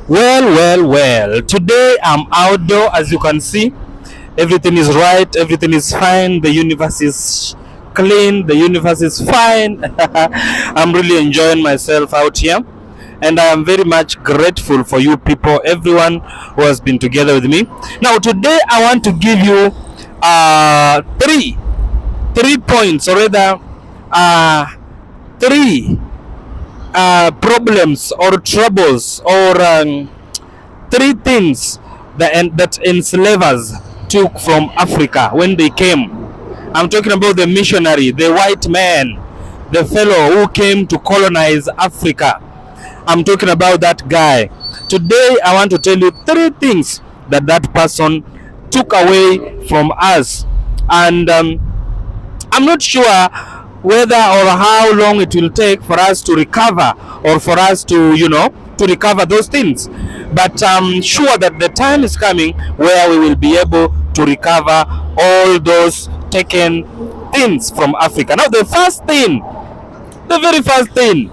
Well. Today I'm outdoor, as you can see. Everything is right, everything is fine. The universe is clean, the universe is fine. I'm really enjoying myself out here, and I am very much grateful for you people, everyone who has been together with me. Now, today I want to give you three points, or rather, three problems or troubles or three things that enslavers took from Africa when they came. I'm talking about the missionary, the white man, the fellow who came to colonize Africa. I'm talking about that guy. Today I want to tell you three things that person took away from us, and I'm not sure whether or how long it will take for us to recover, or for us to recover those things, but I'm sure that the time is coming where we will be able to recover all those taken things from Africa. Now, the very first thing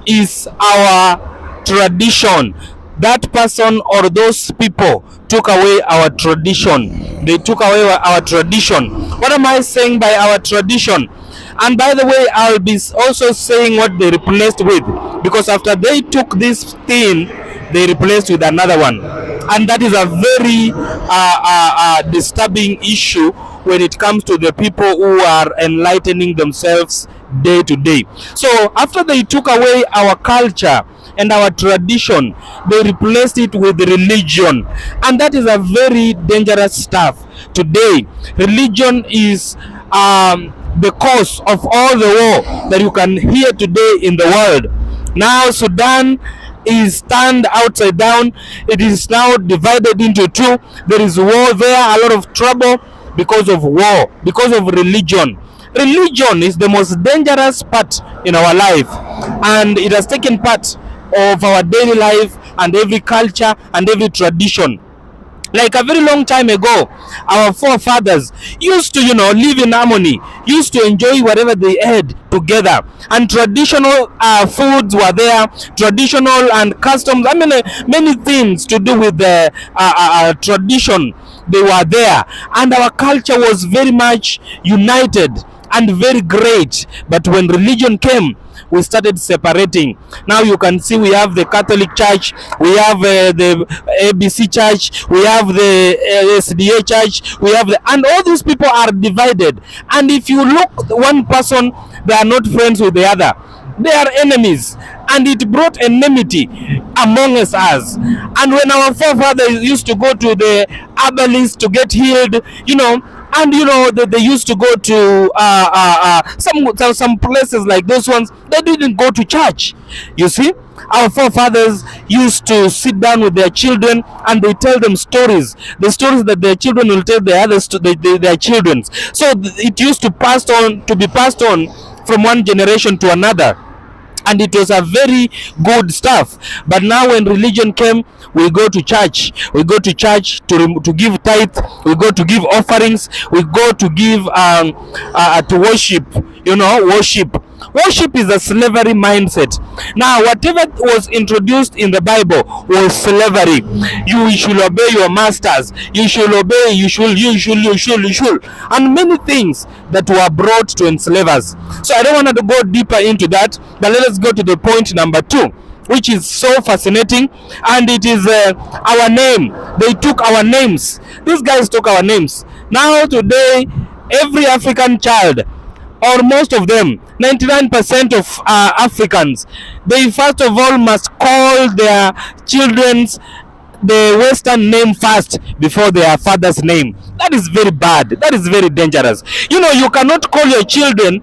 is our tradition. That person or those people took away our tradition. They took away our tradition. What am I saying by our tradition? And by the way, I'll be also saying what they replaced with, because after they took this thing, they replaced with another one, and that is a very disturbing issue when it comes to the people who are enlightening themselves day to day. So after they took away our culture and our tradition, they replaced it with religion, and that is a very dangerous stuff. Today, religion is the cause of all the war that you can hear today in the world. Now Sudan is turned upside down. It is now divided into two. There is war there, a lot of trouble because of war, because of religion. Religion is the most dangerous part in our life, and it has taken part of our daily life and every culture and every tradition. Like a very long time ago, our forefathers used to, live in harmony, used to enjoy whatever they had together, and traditional foods were there, traditional and customs. I mean, many things to do with the tradition, they were there, and our culture was very much united and very great. But when religion came, we started separating. Now you can see we have the Catholic Church, we have the ABC Church, we have the SDA Church, and all these people are divided. And if you look one person, they are not friends with the other. They are enemies, and it brought enmity amongst us. And when our forefathers used to go to the herbalist to get healed, and they used to go to some places like those ones, they didn't go to church. You see, our forefathers used to sit down with their children and they tell them stories, the stories that their children will tell their others to their children. So it used to be passed on from one generation to another, and it was a very good stuff. But now when religion came, we go to church to give tithe, we go to give offerings, we go to give to worship is a slavery mindset. Now, whatever was introduced in the Bible was slavery. You should obey your masters, you should, and many things that were brought to enslavers. So I don't want to go deeper into that, but let us go to the point number 2, which is so fascinating, and it is our name. They took our names. These guys took our names. Now today, every African child, or most of them, 99% of Africans, they first of all must call their children's the Western name first before their father's name. That is very bad. That is very dangerous. You cannot call your children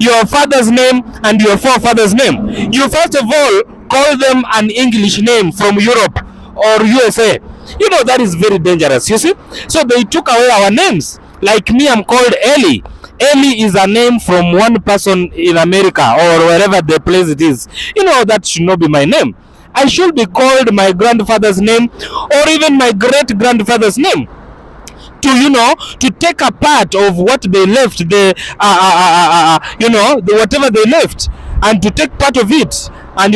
your father's name and your forefather's name. You first of all call them an English name from Europe or USA. That is very dangerous, you see. So they took away our names. Like me, I'm called Ellie. Ellie is a name from one person in America or wherever the place it is. That should not be my name. I should be called my grandfather's name, or even my great grandfather's name, to take a part of what they left, whatever they left, and to take part of it, and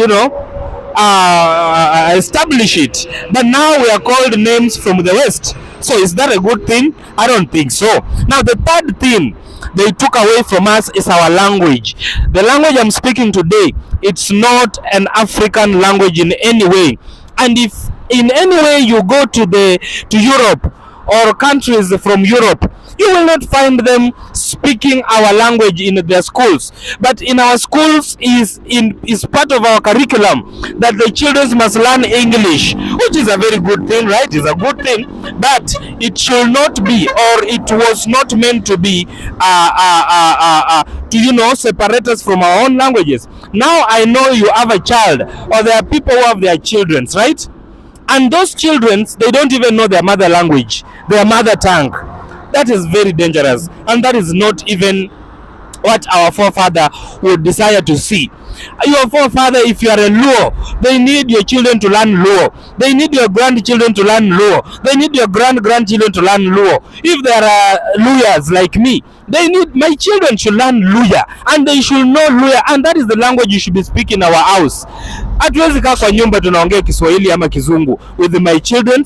establish it. But now we are called names from the West. So is that a good thing? I don't think so. Now the third thing they took away from us is our language. The language I'm speaking today, it's not an African language in any way. And if in any way you go to Europe or countries from Europe, you will not find them speaking our language in their schools. But in our schools is part of our curriculum that the children must learn English, which is a very good thing, right? It's a good thing, but it should not be, or it was not meant to be to separate us from our own languages. Now I know you have a child, or there are people who have their children, right? And those children, they don't even know their mother language, their mother tongue. That is very dangerous, and that is not even what our forefather would desire to see. Your forefather, if you are a Luo, they need your children to learn Luo. They need your grandchildren to learn Luo. They need your grandchildren to learn Luo. If there are Luyas like me, my children should learn Luya, and they should know Luya, and that is the language you should be speaking in our house. Hatuwezi kaa kwa nyumba tunaongea Kiswahili ama Kizungu with my children.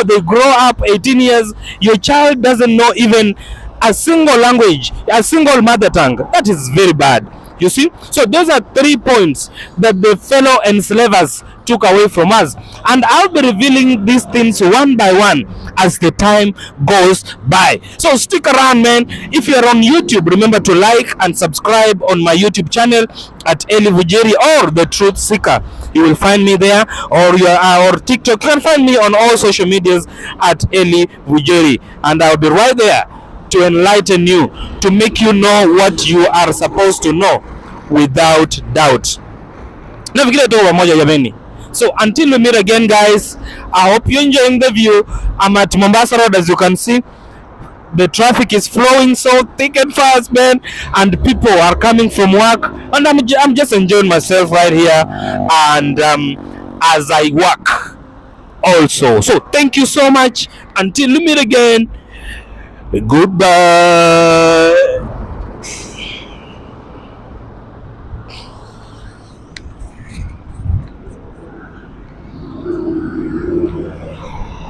They grow up 18 years, your child doesn't know even a single language, a single mother tongue. That is very bad. You see? So those are 3 points that the fellow enslavers took away from us. And I'll be revealing these things one by one as the time goes by. So stick around, man. If you're on YouTube, remember to like and subscribe on my YouTube channel at Eli Vujeri or The Truth Seeker. You will find me there, or TikTok. You can find me on all social medias at Eli Vujeri. And I'll be right there to enlighten you, to make you know what you are supposed to know without doubt. Nafikiri tu pamoja jameni. So until we meet again, guys, I hope you're enjoying the view. I'm at Mombasa Road, as you can see. The traffic is flowing so thick and fast, man, and people are coming from work, and I'm just enjoying myself right here, and as I work also. So thank you so much. Until we meet again, goodbye.